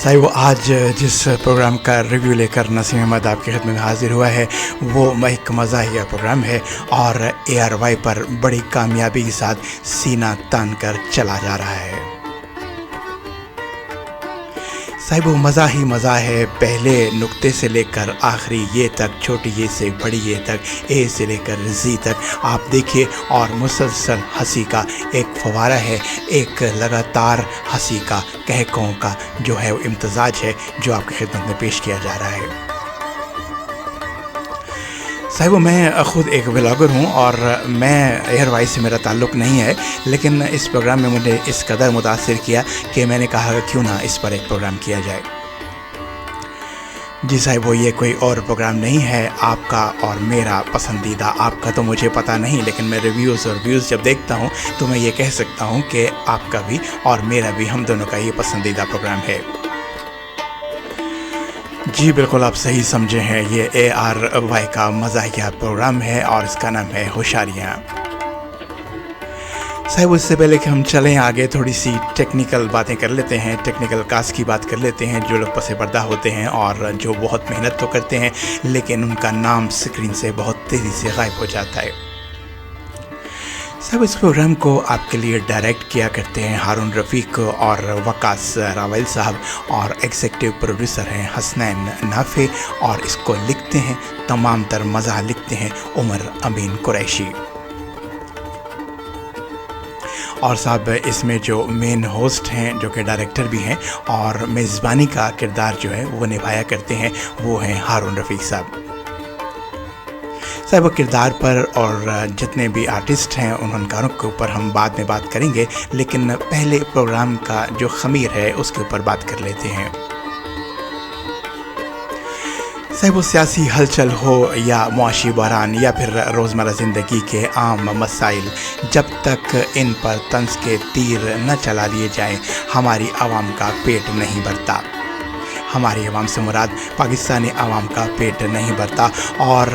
साहिब आज जिस प्रोग्राम का रिव्यू लेकर नसीम अहमद आपकी खिदमत में हाजिर हुआ है वो एक मज़ाहिया प्रोग्राम है और ARY पर बड़ी कामयाबी के साथ सीना तान कर चला जा रहा है। साहिब वो मज़ा ही मज़ा है, पहले नुक्ते से लेकर आखिरी ये तक, छोटी ये से बड़ी ये तक, ए से लेकर जी तक आप देखिए और मुसलसल हंसी का एक फवारा है, एक लगातार हंसी का कहकों का जो है वो इम्तजाज है जो आपकी खिदमत में पेश किया जा रहा है। साहिब मैं ख़ुद एक व्लॉगर हूँ और मैं ARY से मेरा ताल्लुक़ नहीं है, लेकिन इस प्रोग्राम में मुझे इस कदर मुतासिर किया कि मैंने कहा क्यों ना इस पर एक प्रोग्राम किया जाए। जी साहिब वो ये कोई और प्रोग्राम नहीं है, आपका और मेरा पसंदीदा। आपका तो मुझे पता नहीं, लेकिन मैं रिव्यूज़ और व्यूज़ जब देखता हूँ तो मैं ये कह सकता हूँ कि आपका भी और मेरा भी, हम दोनों का ये पसंदीदा प्रोग्राम है। जी बिल्कुल आप सही समझे हैं, ये ARY का मज़ाहिया प्रोग्राम है और इसका नाम है होशियारियाँ। साहिब उससे पहले कि हम चलें आगे थोड़ी सी टेक्निकल बातें कर लेते हैं, टेक्निकल कास्ट की बात कर लेते हैं। जो लोग पसे पर्दा होते हैं और जो बहुत मेहनत तो करते हैं लेकिन उनका नाम स्क्रीन से बहुत तेज़ी से गायब हो जाता है। सब इस प्रोग्राम को आपके लिए डायरेक्ट किया करते हैं हारून रफ़ीक और वकास रावल साहब और एग्जीक्यूटिव प्रोड्यूसर हैं हसनैन नाफे और इसको लिखते हैं, तमाम तर मज़ा लिखते हैं उमर अमीन कुरैशी। और साहब इसमें जो मेन होस्ट हैं जो कि डायरेक्टर भी हैं और मेज़बानी का किरदार जो है वो निभाया करते हैं वो हैं हारून रफ़ीक साहब। साहिब किरदार पर और जितने भी आर्टिस्ट हैं उन फनकारों के ऊपर हम बाद में बात करेंगे, लेकिन पहले प्रोग्राम का जो ख़मीर है उसके ऊपर बात कर लेते हैं। साहिब वो सियासी हलचल हो या मुआशी बहरान या फिर रोज़मर्रा ज़िंदगी के आम मसाइल, जब तक इन पर तंज के तीर न चला लिए जाएं हमारी आवाम का पेट नहीं भरता। हमारी आवाम से मुराद पाकिस्तानी आवाम का पेट नहीं भरता और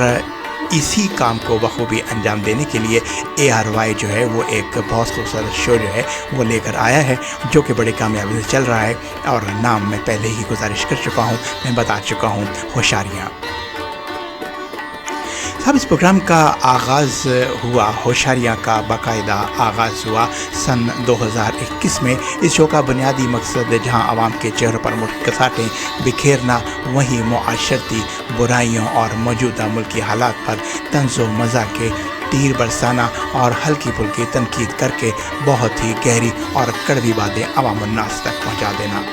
इसी काम को बखूबी अंजाम देने के लिए ARY जो है वो एक बहुत खूबसूरत शो जो है वो लेकर आया है जो कि बड़ी कामयाबी से चल रहा है और नाम मैं पहले ही गुजारिश कर चुका हूँ, मैं बता चुका हूँ, होशियारियाँ। साहब इस प्रोग्राम का आगाज़ हुआ, होशियारियाँ का बाकायदा आगाज़ हुआ सन 2021 में। इस शो का बुनियादी मकसद जहां आवाम के चेहरों पर मुश्किलातें बिखेरना, वहीं मुआशरती बुराइयों और मौजूदा मुल्की हालात पर तंज़ो मज़ा के तीर बरसाना और हल्की फुल्की तनकीद करके बहुत ही गहरी और कड़वी बातें अवाम उन्नास तक पहुँचा देना।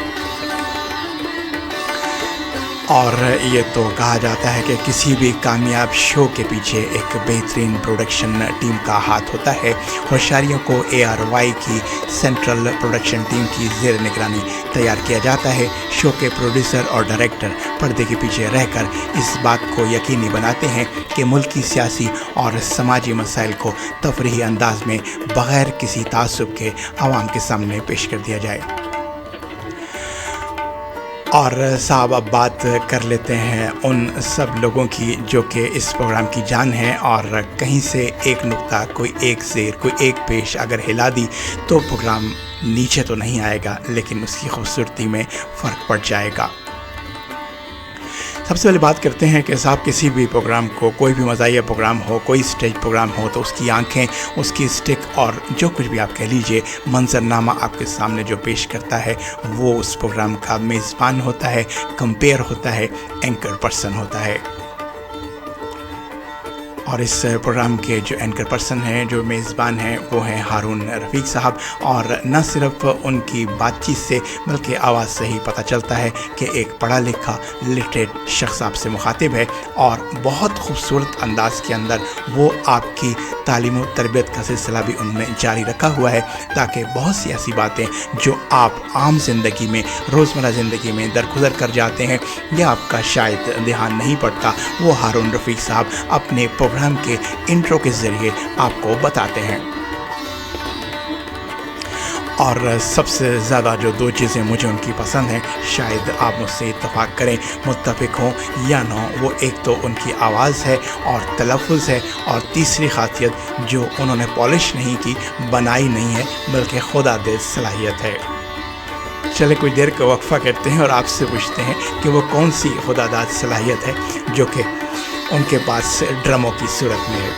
और ये तो कहा जाता है कि किसी भी कामयाब शो के पीछे एक बेहतरीन प्रोडक्शन टीम का हाथ होता है। होशियारियों को ARY की सेंट्रल प्रोडक्शन टीम की ज़ेर निगरानी तैयार किया जाता है। शो के प्रोड्यूसर और डायरेक्टर पर्दे के पीछे रहकर इस बात को यकीनी बनाते हैं कि मुल्की सियासी और समाजी मसाइल को तफरीही अंदाज में बग़ैर किसी तासुब के आवाम के सामने पेश कर दिया जाए। और साहब अब बात कर लेते हैं उन सब लोगों की जो कि इस प्रोग्राम की जान है और कहीं से एक नुक्ता, कोई एक ज़ेर, कोई एक पेश अगर हिला दी तो प्रोग्राम नीचे तो नहीं आएगा लेकिन उसकी खूबसूरती में फ़र्क पड़ जाएगा। सबसे पहले बात करते हैं कि साहब किसी भी प्रोग्राम को, कोई भी मज़ाहिया प्रोग्राम हो, कोई स्टेज प्रोग्राम हो तो उसकी आंखें, उसकी स्टिक और जो कुछ भी आप कह लीजिए, मंजरनामा आपके सामने जो पेश करता है वो उस प्रोग्राम का मेज़बान होता है, कंपेयर होता है, एंकर पर्सन होता है। और इस प्रोग्राम के जो एंकर पर्सन हैं, जो मेज़बान हैं, वो हैं हारून रफ़ीक साहब। और न सिर्फ उनकी बातचीत से बल्कि आवाज़ से ही पता चलता है कि एक पढ़ा लिखा लिटरेट शख्स आपसे मुखातिब है और बहुत खूबसूरत अंदाज के अंदर वो आपकी तालीम और तरबियत का सिलसिला भी उनने जारी रखा हुआ है ताकि बहुत सी ऐसी बातें जो आप आम ज़िंदगी में, रोज़मर्रा ज़िंदगी में दरगुजर कर जाते हैं या आपका शायद ध्यान नहीं पड़ता, वो हारून रफ़ीक साहब अपने प्रोग्राम के इंट्रो के ज़रिए आपको बताते हैं। और सबसे ज़्यादा जो दो चीज़ें मुझे उनकी पसंद हैं, शायद आप मुझसे इत्तफाक करें, मुत्तफिक हों या ना हो, वो एक तो उनकी आवाज़ है और तलफ़ुज़ है और तीसरी ख़ासियत जो उन्होंने पॉलिश नहीं की, बनाई नहीं है, बल्कि खुदा दे सलाहियत है। चले कुछ देर का वक्फा करते हैं और आपसे पूछते हैं कि वो कौन सी खुदादाद सलाहियत है जो कि उनके पास ड्रमों की सूरत में है।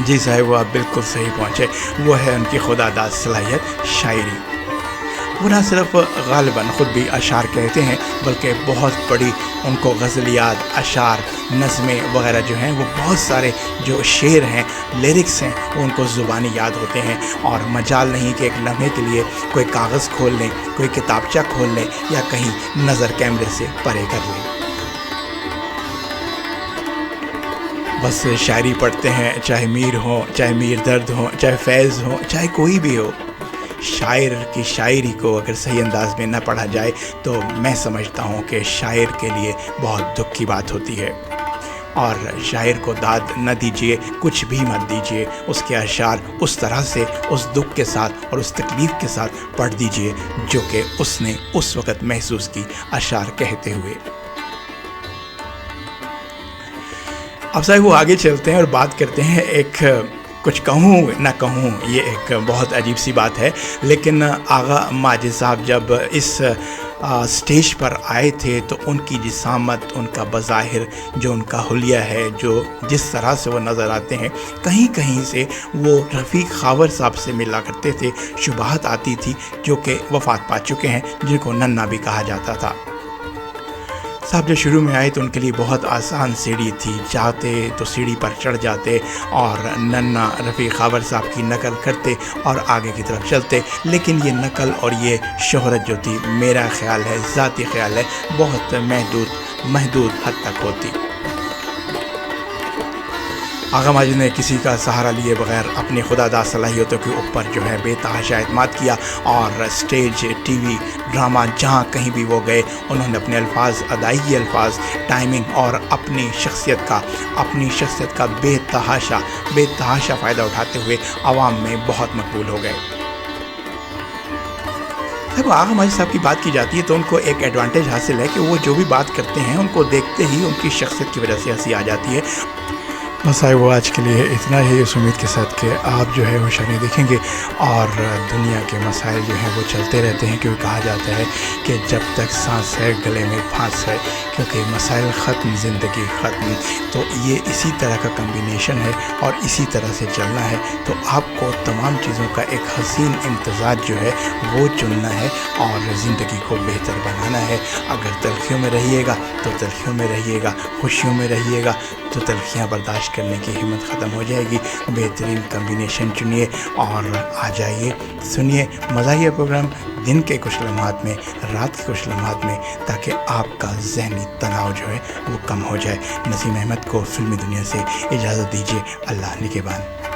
जी साहब, वो आप बिल्कुल सही पहुँचे। वो है उनकी खुदादाद सलाहियत शायरी। वो ना सिर्फ गालिबन ख़ुद भी अशार कहते हैं बल्कि बहुत बड़ी उनको गज़लियात, अशार, नज़में वग़ैरह जो हैं वो बहुत सारे जो शेर हैं, लिरिक्स हैं, वो उनको ज़ुबानी याद होते हैं और मजाल नहीं कि एक लम्हे के लिए कोई कागज़ खोल लें, कोई किताबचा खोल लें या कहीं नज़र कैमरे से परे कर लें। बस शायरी पढ़ते हैं, चाहे मीर हो, चाहे मीर दर्द हो, चाहे फैज़ हो, चाहे कोई भी हो। शायर की शायरी को अगर सही अंदाज में न पढ़ा जाए तो मैं समझता हूँ कि शायर के लिए बहुत दुख की बात होती है। और शायर को दाद न दीजिए, कुछ भी मत दीजिए, उसके अशार उस तरह से उस दुख के साथ और उस तकलीफ़ के साथ पढ़ दीजिए जो कि उसने उस वक़्त महसूस की, अशार कहते हुए। अब साहब वो आगे चलते हैं और बात करते हैं एक कुछ कहूँ ना कहूँ, ये एक बहुत अजीब सी बात है, लेकिन आगा माजिद साहब जब इस स्टेज पर आए थे तो उनकी जिसामत, उनका बज़ाहिर जो उनका हुलिया है, जो जिस तरह से वो नज़र आते हैं, कहीं कहीं से वो रफ़ीक खावर साहब से मिला करते थे। शुबहत आती थी जो कि वफ़ात पा चुके हैं, जिनको नन्ना भी कहा जाता था। साहब जब शुरू में आए तो उनके लिए बहुत आसान सीढ़ी थी, चाहते तो सीढ़ी पर चढ़ जाते और नन्ना रफ़ीक खावर साहब की नकल करते और आगे की तरफ चलते। लेकिन ये नकल और ये शोहरत जो थी, मेरा ख़्याल है, ज़ाती ख़्याल है, बहुत महदूद हद तक होती। आगा माजिद ने किसी का सहारा लिए बग़ैर अपनी खुदादाद सलाहियतों के ऊपर जो है बेतहाशा एतमाद किया और स्टेज, टीवी, ड्रामा, जहाँ कहीं भी वो गए उन्होंने अपने अल्फाज, अदायगी अल्फाज, टाइमिंग और अपनी शख्सियत का बेतहाशा फ़ायदा उठाते हुए आवाम में बहुत मकबूल हो गए। जब आगा माजिद साहब की बात की जाती है तो उनको एक एडवांटेज हासिल है कि वो जो भी बात करते हैं उनको देखते ही उनकी शख्सियत की वजह से हंसी आ जाती है। बस आए वो आज के लिए इतना ही, उस उम्मीद के साथ कि आप जो है होशियारी देखेंगे और दुनिया के मसाइल जो हैं वो चलते रहते हैं, क्योंकि कहा जाता है कि जब तक सांस है गले में फांस है, क्योंकि मसाइल ख़त्म ज़िंदगी ख़त्म। तो ये इसी तरह का कम्बिनेशन है और इसी तरह से चलना है। तो आपको तमाम चीज़ों का एक हसीन इम्तज़ाज जो है वो चुनना है और ज़िंदगी को बेहतर बनाना है। अगर तलखियों में रहिएगा तो तलखियों में रहिएगा, खुशियों में रहिएगा तो तलखियाँ बर्दाश्त करने की हिम्मत ख़त्म हो जाएगी। बेहतरीन कम्बिनेशन चुनिए और आ जाइए, सुनिए, मज़ा प्रोग्राम दिन के कुछ लम्हात में, रात के कुछ लम्हात में, ताकि आपका ज़हनी तनाव जो है वो कम हो जाए। नसीम अहमद को फ़िल्मी दुनिया से इजाज़त दीजिए। अल्लाह निगहबान।